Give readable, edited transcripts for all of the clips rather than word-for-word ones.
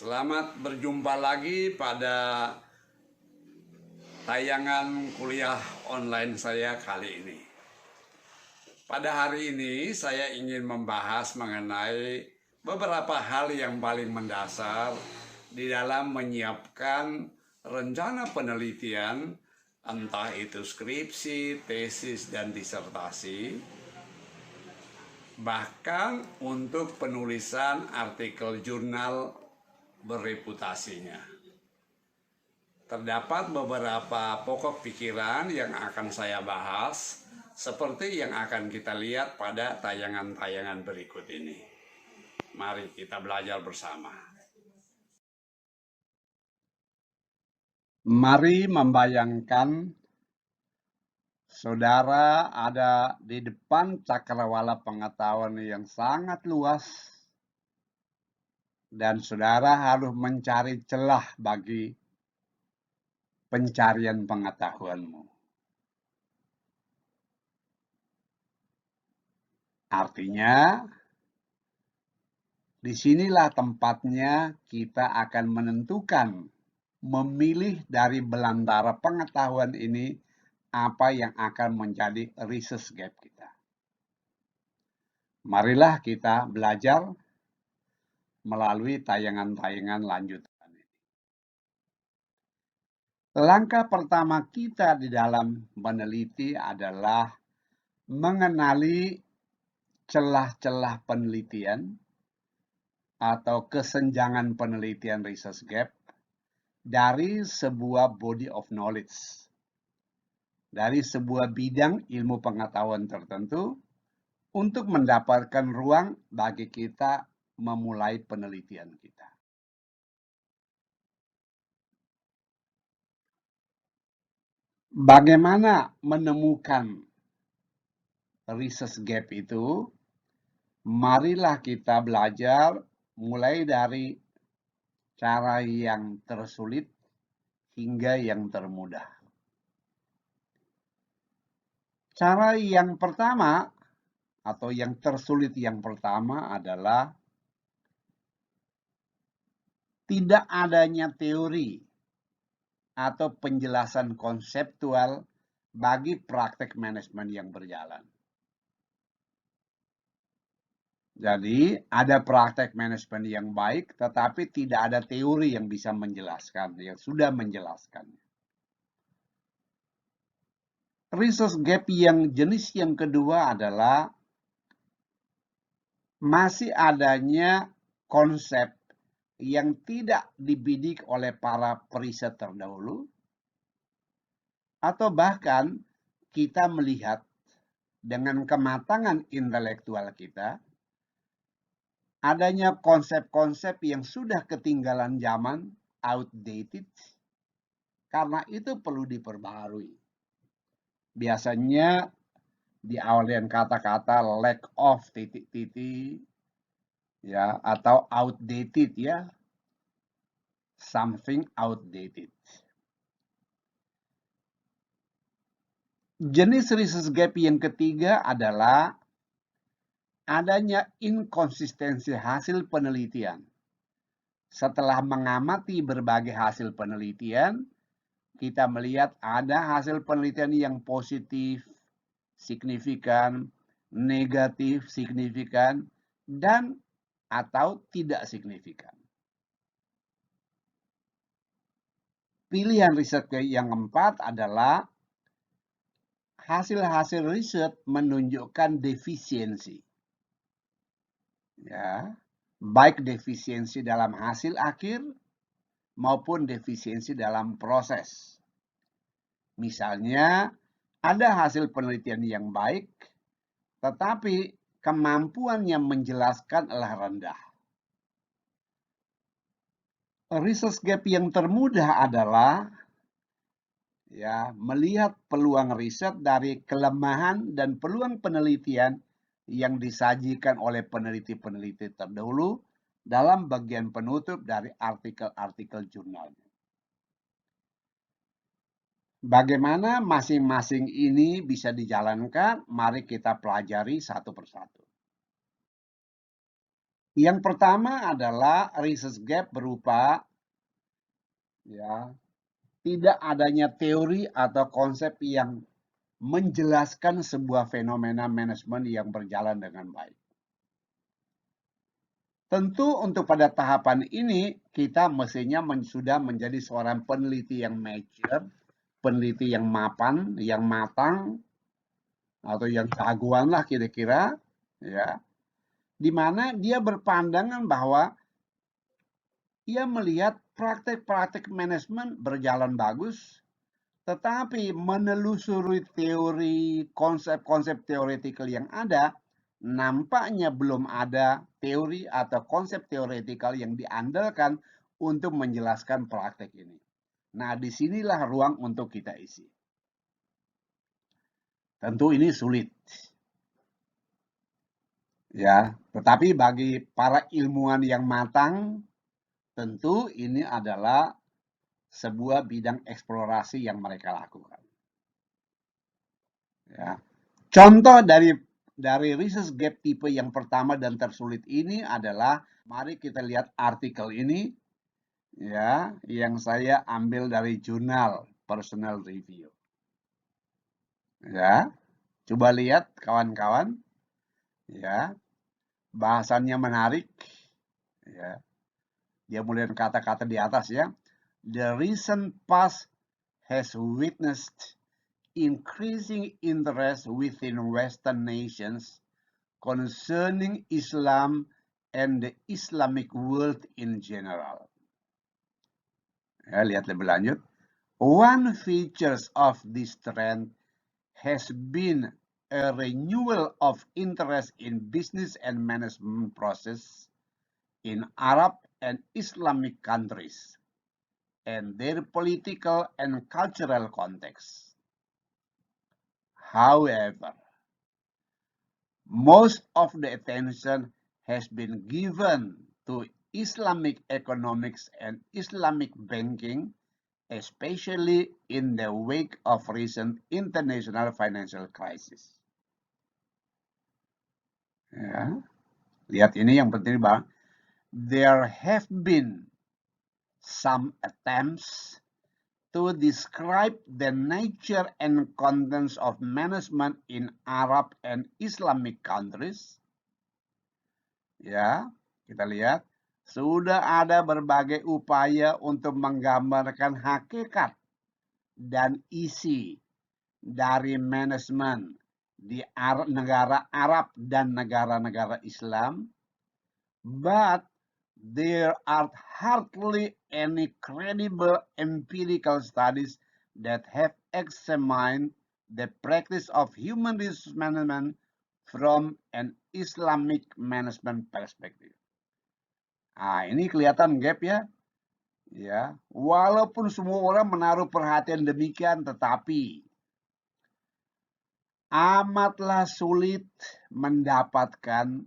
Selamat berjumpa lagi pada tayangan kuliah online saya kali ini. Pada hari ini saya ingin membahas mengenai beberapa hal yang paling mendasar di dalam menyiapkan rencana penelitian, entah itu skripsi, tesis, dan disertasi, bahkan untuk penulisan artikel jurnal bereputasinya. Terdapat beberapa pokok pikiran yang akan saya bahas, seperti yang akan kita lihat pada tayangan-tayangan berikut ini. Mari kita belajar bersama. Mari membayangkan saudara ada di depan cakrawala pengetahuan yang sangat luas, dan saudara harus mencari celah bagi pencarian pengetahuanmu. Artinya, disinilah tempatnya kita akan menentukan, memilih dari belantara pengetahuan ini apa yang akan menjadi research gap kita. Marilah kita belajar melalui tayangan-tayangan lanjutan ini. Langkah pertama kita di dalam meneliti adalah mengenali celah-celah penelitian atau kesenjangan penelitian research gap dari sebuah body of knowledge, dari sebuah bidang ilmu pengetahuan tertentu, untuk mendapatkan ruang bagi kita memulai penelitian kita. Bagaimana menemukan research gap itu? Marilah kita belajar mulai dari cara yang tersulit hingga yang termudah. Cara yang pertama atau yang tersulit yang pertama adalah tidak adanya teori atau penjelasan konseptual bagi praktek manajemen yang berjalan. Jadi, ada praktek manajemen yang baik, tetapi tidak ada teori yang bisa menjelaskan, yang sudah menjelaskan. Research gap yang jenis yang kedua adalah masih adanya konsep yang tidak dibidik oleh para periset terdahulu, atau bahkan kita melihat dengan kematangan intelektual kita, adanya konsep-konsep yang sudah ketinggalan zaman, outdated, karena itu perlu diperbaharui. Biasanya diawali dengan kata-kata lack of titik-titik, ya, atau outdated, ya, something outdated. Jenis research gap yang ketiga adalah adanya inkonsistensi hasil penelitian. Setelah mengamati berbagai hasil penelitian, kita melihat ada hasil penelitian yang positif, signifikan, negatif, signifikan, dan atau tidak signifikan. Pilihan riset yang keempat adalah hasil-hasil riset menunjukkan defisiensi. Ya, baik defisiensi dalam hasil akhir maupun defisiensi dalam proses. Misalnya, ada hasil penelitian yang baik, tetapi kemampuannya menjelaskan adalah rendah. Research gap yang termudah adalah, ya, melihat peluang riset dari kelemahan dan peluang penelitian yang disajikan oleh peneliti-peneliti terdahulu dalam bagian penutup dari artikel-artikel jurnal. Bagaimana masing-masing ini bisa dijalankan? Mari kita pelajari satu persatu. Yang pertama adalah research gap berupa ya tidak adanya teori atau konsep yang menjelaskan sebuah fenomena manajemen yang berjalan dengan baik. Tentu untuk pada tahapan ini kita mestinya sudah menjadi seorang peneliti yang mature, peneliti yang mapan, yang matang, atau yang jagoan lah kira-kira, ya, di mana dia berpandangan bahwa ia melihat praktek-praktek manajemen berjalan bagus, tetapi menelusuri teori, konsep-konsep teoretikal yang ada, nampaknya belum ada teori atau konsep teoretikal yang diandalkan untuk menjelaskan praktek ini. Nah, disinilah ruang untuk kita isi. Tentu ini sulit. Ya, tetapi bagi para ilmuwan yang matang, tentu ini adalah sebuah bidang eksplorasi yang mereka lakukan. Ya. Contoh dari research gap tipe yang pertama dan tersulit ini adalah, mari kita lihat artikel ini, ya, yang saya ambil dari jurnal Personal Review. Ya, coba lihat kawan-kawan, ya, bahasannya menarik, ya. Dia mulai kata-kata di atas ya. The recent past has witnessed increasing interest within Western nations concerning Islam and the Islamic world in general. Ya, lihat lebih lanjut. One features of this trend has been a renewal of interest in business and management process in Arab and Islamic countries and their political and cultural context. However, most of the attention has been given to Islamic economics and Islamic banking, especially in the wake of recent international financial crisis. Ya, lihat ini yang penting Bang. There have been some attempts to describe the nature and contents of management in Arab and Islamic countries. Ya, kita lihat sudah ada berbagai upaya untuk menggambarkan hakikat dan isi dari manajemen di negara Arab dan negara-negara Islam, but there are hardly any credible empirical studies that have examined the practice of human resource management from an Islamic management perspective. Nah, ini kelihatan gap ya. Ya, walaupun semua orang menaruh perhatian demikian, tetapi amatlah sulit mendapatkan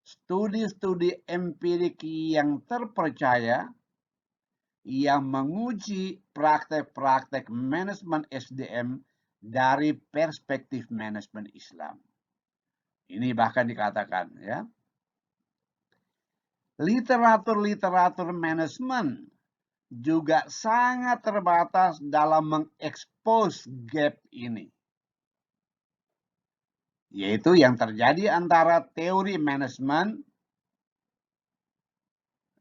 studi-studi empirik yang terpercaya yang menguji praktek-praktek manajemen SDM dari perspektif manajemen Islam. Ini bahkan dikatakan ya, literatur manajemen juga sangat terbatas dalam mengekspos gap ini, yaitu yang terjadi antara teori manajemen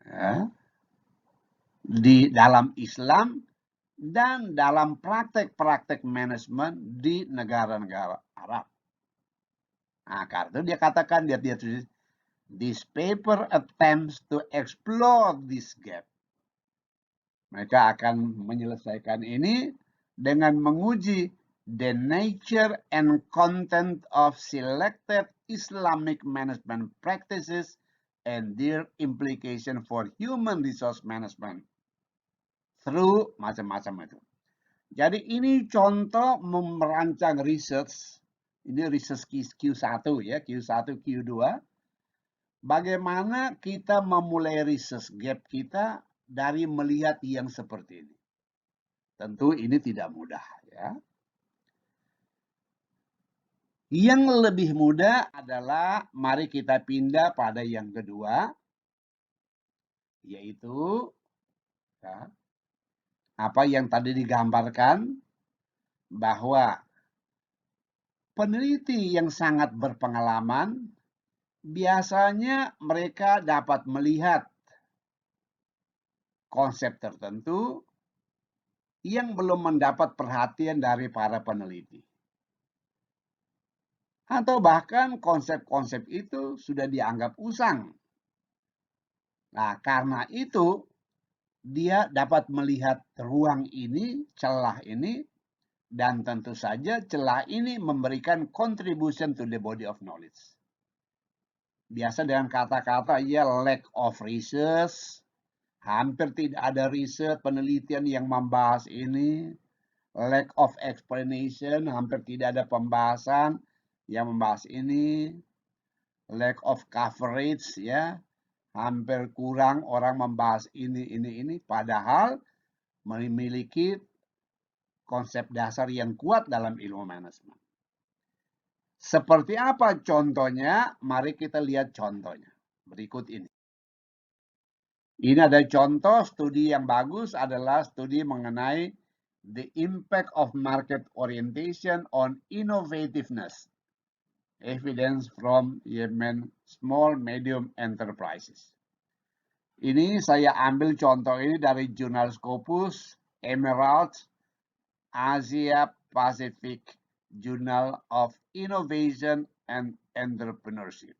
ya, di dalam Islam dan dalam praktek-praktek manajemen di negara-negara Arab. Nah, karena dia katakan, dia tulis, this paper attempts to explore this gap. Mereka akan menyelesaikan ini dengan menguji the nature and content of selected Islamic management practices and their implication for human resource management through macam-macam itu. Jadi ini contoh merancang research, ini research Q1 ya, Q1, Q2. Bagaimana kita memulai research gap kita dari melihat yang seperti ini. Tentu ini tidak mudah ya. Yang lebih mudah adalah mari kita pindah pada yang kedua, yaitu ya, apa yang tadi digambarkan, bahwa peneliti yang sangat berpengalaman biasanya mereka dapat melihat konsep tertentu yang belum mendapat perhatian dari para peneliti. Atau bahkan konsep-konsep itu sudah dianggap usang. Nah, karena itu dia dapat melihat ruang ini, celah ini, dan tentu saja celah ini memberikan contribution to the body of knowledge. Biasa dengan kata-kata ya lack of research, hampir tidak ada riset penelitian yang membahas ini. Lack of explanation, hampir tidak ada pembahasan yang membahas ini. Lack of coverage, ya, hampir kurang orang membahas ini. Padahal memiliki konsep dasar yang kuat dalam ilmu manajemen. Seperti apa contohnya? Mari kita lihat contohnya. Berikut ini. Ini ada contoh studi yang bagus, adalah studi mengenai the impact of market orientation on innovativeness. Evidence from Yemen small medium enterprises. Ini saya ambil contoh ini dari jurnal Scopus, Emerald, Asia Pacific Journal of Innovation and Entrepreneurship.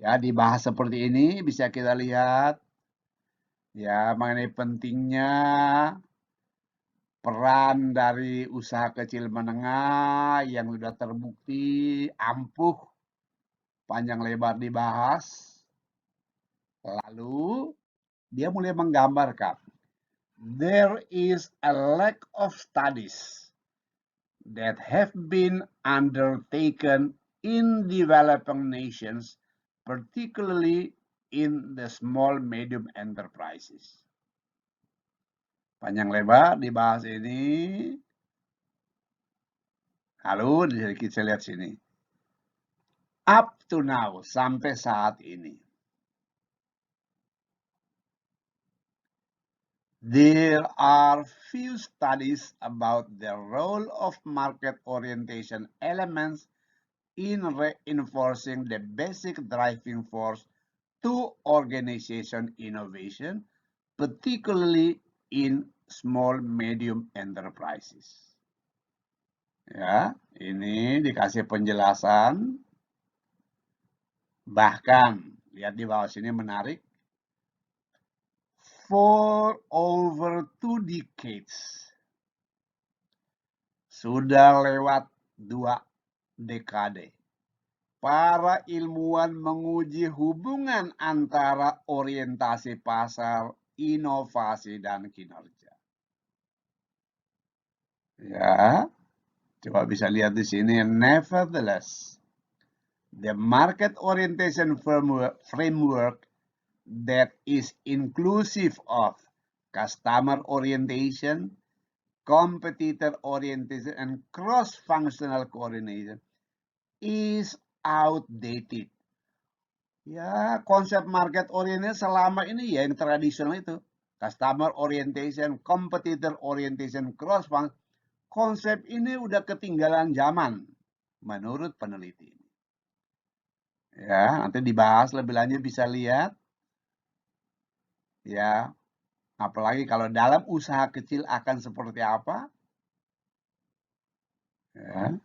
Ya, dibahas seperti ini bisa kita lihat ya mengenai pentingnya peran dari usaha kecil menengah yang sudah terbukti ampuh, panjang lebar dibahas. Lalu dia mulai menggambarkan there is a lack of studies that have been undertaken in developing nations, particularly in the small medium enterprises. Panjang lebar dibahas ini. Lalu kita lihat sini. Up to now, sampai saat ini, there are few studies about the role of market orientation elements in reinforcing the basic driving force to organization innovation, particularly in small medium enterprises. Ya, ini dikasih penjelasan. Bahkan, lihat di bawah sini menarik. For over 2 decades, sudah lewat 2 dekade, para ilmuwan menguji hubungan antara orientasi pasar, inovasi, dan kinerja. Ya, coba bisa lihat di sini. Nevertheless, the market orientation framework that is inclusive of customer orientation, competitor orientation, and cross-functional coordination is outdated. Ya, konsep market orientation selama ini ya yang tradisional itu. Customer orientation, competitor orientation, cross-functional. Konsep ini udah ketinggalan zaman menurut peneliti. Ya, nanti dibahas lebih lanjut, bisa lihat. Ya, apalagi kalau dalam usaha kecil akan seperti apa. Ya.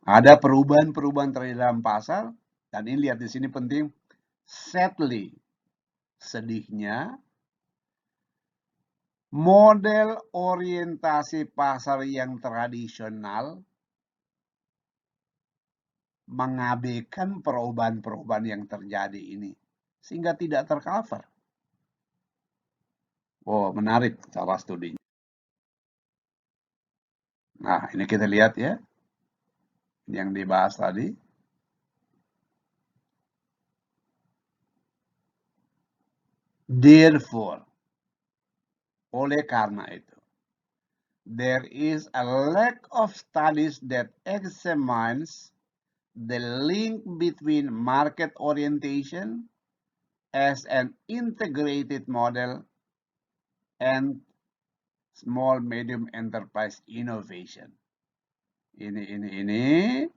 Ada perubahan-perubahan terjadi dalam pasar, dan ini lihat di sini penting. Sadly, sedihnya, model orientasi pasar yang tradisional mengabaikan perubahan-perubahan yang terjadi ini, sehingga tidak tercover. Oh, menarik cara studinya. Nah, ini kita lihat ya, yang dibahas tadi. Therefore, oleh karena itu, there is a lack of studies that examines the link between market orientation as an integrated model and small medium enterprise innovation. Ini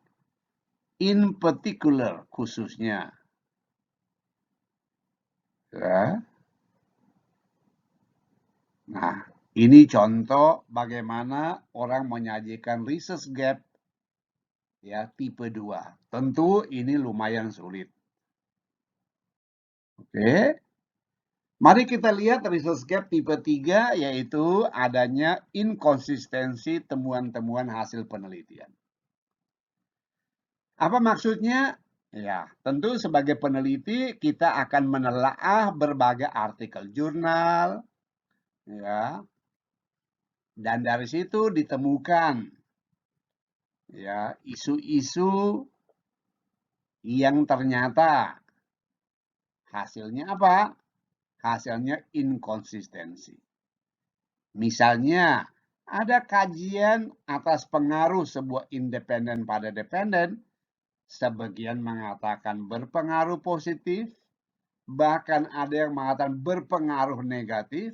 in particular khususnya. Ya. Nah, ini contoh bagaimana orang menyajikan research gap ya tipe 2. Tentu ini lumayan sulit. Oke. Mari kita lihat research gap tipe 3 yaitu adanya inkonsistensi temuan-temuan hasil penelitian. Apa maksudnya? Ya, tentu sebagai peneliti kita akan menelaah berbagai artikel jurnal, ya, dan dari situ ditemukan ya isu-isu yang ternyata hasilnya apa? Hasilnya inkonsistensi. Misalnya, ada kajian atas pengaruh sebuah independen pada dependen, sebagian mengatakan berpengaruh positif, bahkan ada yang mengatakan berpengaruh negatif,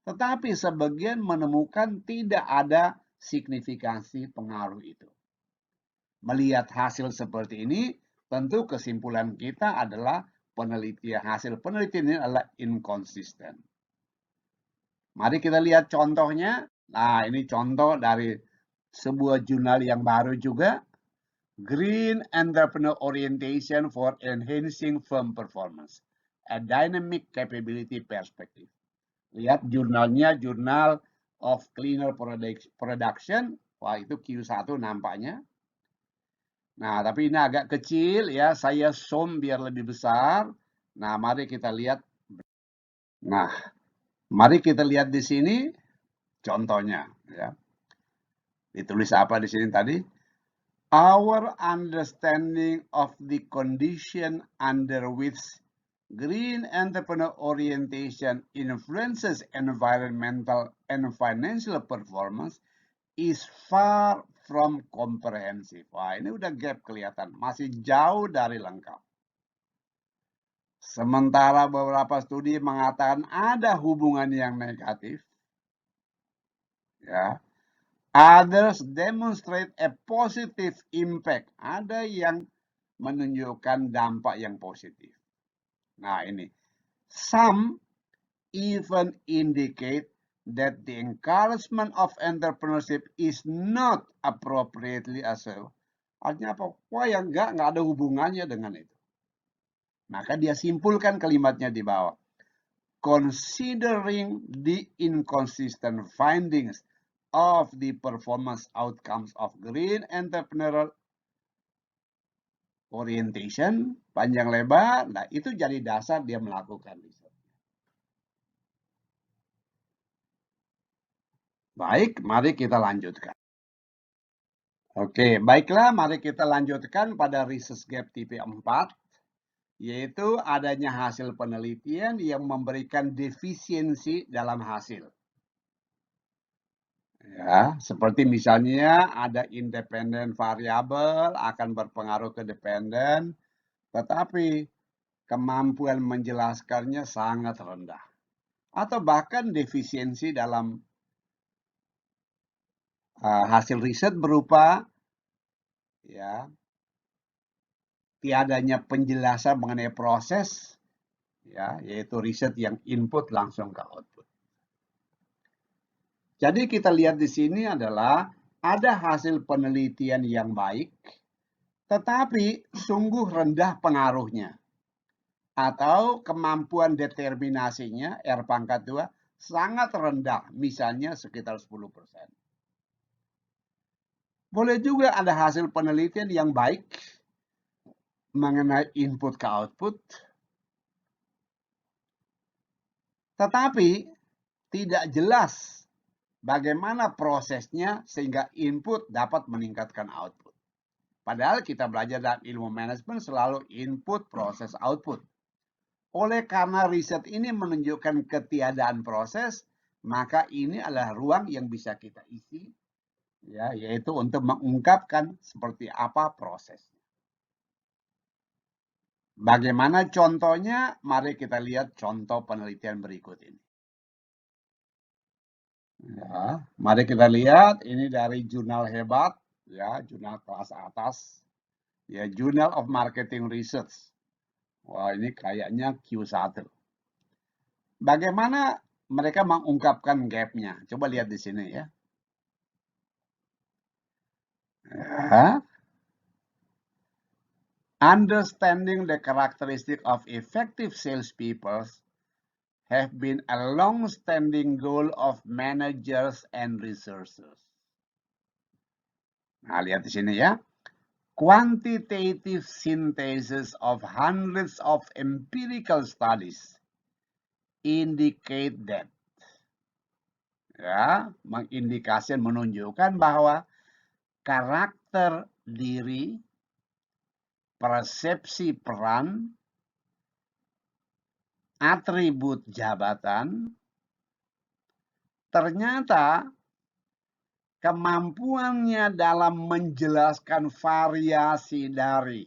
tetapi sebagian menemukan tidak ada signifikansi pengaruh itu. Melihat hasil seperti ini, tentu kesimpulan kita adalah hasil penelitian ini adalah inkonsisten. Mari kita lihat contohnya. Nah, ini contoh dari sebuah jurnal yang baru juga. Green Entrepreneur Orientation for Enhancing Firm Performance. A Dynamic Capability Perspective. Lihat jurnalnya, Journal of Cleaner Production. Wah, itu Q1 nampaknya. Nah, tapi ini agak kecil ya. Saya zoom biar lebih besar. Nah, mari kita lihat. Nah, mari kita lihat di sini contohnya ya. Ditulis apa di sini tadi? Our understanding of the condition under which green entrepreneur orientation influences environmental and financial performance is far from comprehensive. Wah, ini udah gap kelihatan, masih jauh dari lengkap. Sementara beberapa studi mengatakan ada hubungan yang negatif, ya. Others demonstrate a positive impact. Ada yang menunjukkan dampak yang positif. Nah, ini. Some even indicate that the encouragement of entrepreneurship is not appropriately assessed. Artinya apa? Wah, yang nggak ada hubungannya dengan itu. Maka dia simpulkan kalimatnya di bawah. Considering the inconsistent findings of the performance outcomes of green entrepreneurial orientation, panjang lebar, nah itu jadi dasar dia melakukan riset. Baik, mari kita lanjutkan. Oke, baiklah, mari kita lanjutkan pada research gap tipe 4, yaitu adanya hasil penelitian yang memberikan defisiensi dalam hasil. Ya, seperti misalnya ada independen variabel akan berpengaruh ke dependen, tetapi kemampuan menjelaskannya sangat rendah. Atau bahkan defisiensi dalam hasil riset berupa ya tiadanya penjelasan mengenai proses, ya, yaitu riset yang input langsung ke output. Jadi kita lihat di sini adalah ada hasil penelitian yang baik, tetapi sungguh rendah pengaruhnya. Atau kemampuan determinasinya, R pangkat 2, sangat rendah, misalnya sekitar 10%. Boleh juga ada hasil penelitian yang baik mengenai input ke output, tetapi tidak jelas bagaimana prosesnya sehingga input dapat meningkatkan output. Padahal kita belajar dalam ilmu manajemen selalu input, proses, output. Oleh karena riset ini menunjukkan ketiadaan proses, maka ini adalah ruang yang bisa kita isi, ya, yaitu untuk mengungkapkan seperti apa prosesnya. Bagaimana contohnya? Mari kita lihat contoh penelitian berikut ini. Ya, mari kita lihat ini dari jurnal hebat, ya, jurnal kelas atas, ya, Journal of Marketing Research. Wah, ini kayaknya Q1. Bagaimana mereka mengungkapkan gap-nya? Coba lihat di sini ya. Ya. Understanding the characteristic of effective salespeople have been a long-standing goal of managers and researchers. Nah, lihat di sini ya. Quantitative synthesis of hundreds of empirical studies indicate that, ya, mengindikasi menunjukkan bahwa karakter diri, persepsi peran, atribut jabatan, ternyata kemampuannya dalam menjelaskan variasi dari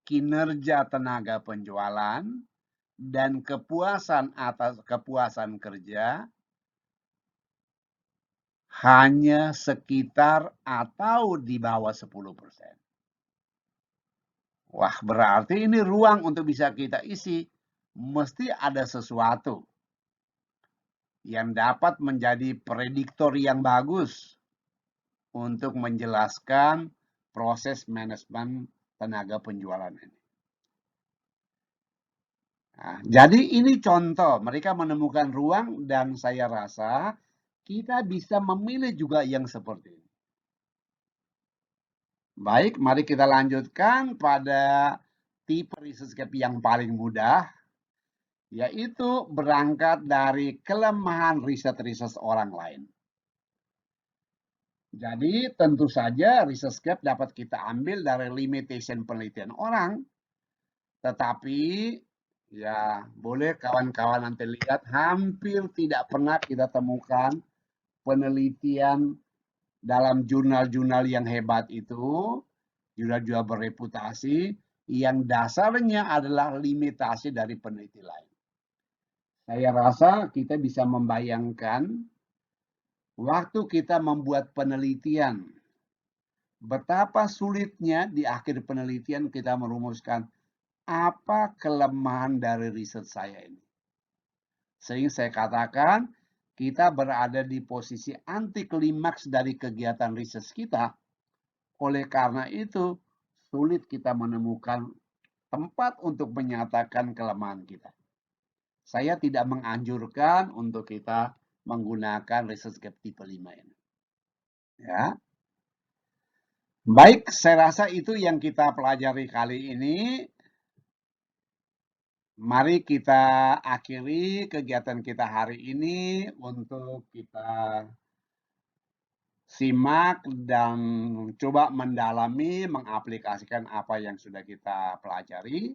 kinerja tenaga penjualan dan kepuasan atas kepuasan kerja hanya sekitar atau di bawah 10%. Wah, berarti ini ruang untuk bisa kita isi. Mesti ada sesuatu yang dapat menjadi prediktor yang bagus untuk menjelaskan proses manajemen tenaga penjualan ini. Nah, jadi ini contoh, mereka menemukan ruang dan saya rasa kita bisa memilih juga yang seperti ini. Baik, mari kita lanjutkan pada tipe research gap yang paling mudah, yaitu berangkat dari kelemahan riset-riset orang lain. Jadi tentu saja research gap dapat kita ambil dari limitation penelitian orang, tetapi ya boleh kawan-kawan nanti lihat hampir tidak pernah kita temukan penelitian dalam jurnal-jurnal yang hebat itu, jurnal-jurnal bereputasi, yang dasarnya adalah limitasi dari peneliti lain. Saya rasa kita bisa membayangkan waktu kita membuat penelitian, betapa sulitnya di akhir penelitian kita merumuskan apa kelemahan dari riset saya ini. Sehingga saya katakan kita berada di posisi anti klimaks dari kegiatan riset kita. Oleh karena itu, sulit kita menemukan tempat untuk menyatakan kelemahan kita. Saya tidak menganjurkan untuk kita menggunakan research gap tipe 5 ini. Ya. Baik, saya rasa itu yang kita pelajari kali ini. Mari kita akhiri kegiatan kita hari ini untuk kita simak dan coba mendalami, mengaplikasikan apa yang sudah kita pelajari.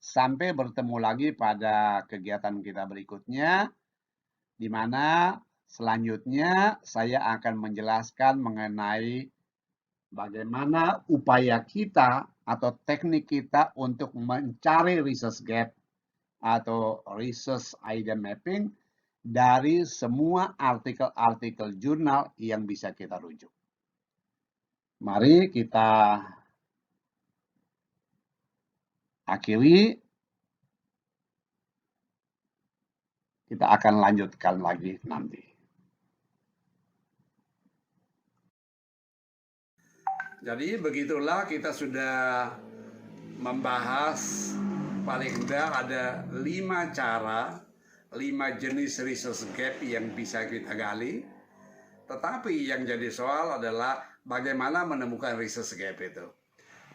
Sampai bertemu lagi pada kegiatan kita berikutnya, di mana selanjutnya saya akan menjelaskan mengenai bagaimana upaya kita atau teknik kita untuk mencari research gap atau research idea mapping dari semua artikel-artikel jurnal yang bisa kita rujuk. Mari kita akhiri. Kita akan lanjutkan lagi nanti. Jadi begitulah kita sudah membahas paling tidak ada 5 cara, 5 jenis research gap yang bisa kita gali. Tetapi yang jadi soal adalah bagaimana menemukan research gap itu.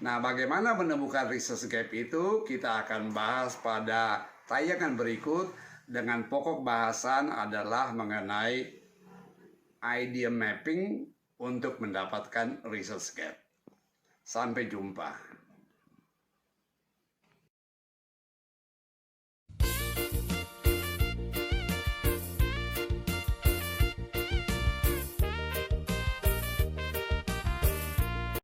Nah, bagaimana menemukan research gap itu kita akan bahas pada tayangan berikut dengan pokok bahasan adalah mengenai idea mapping untuk mendapatkan research gap. Sampai jumpa.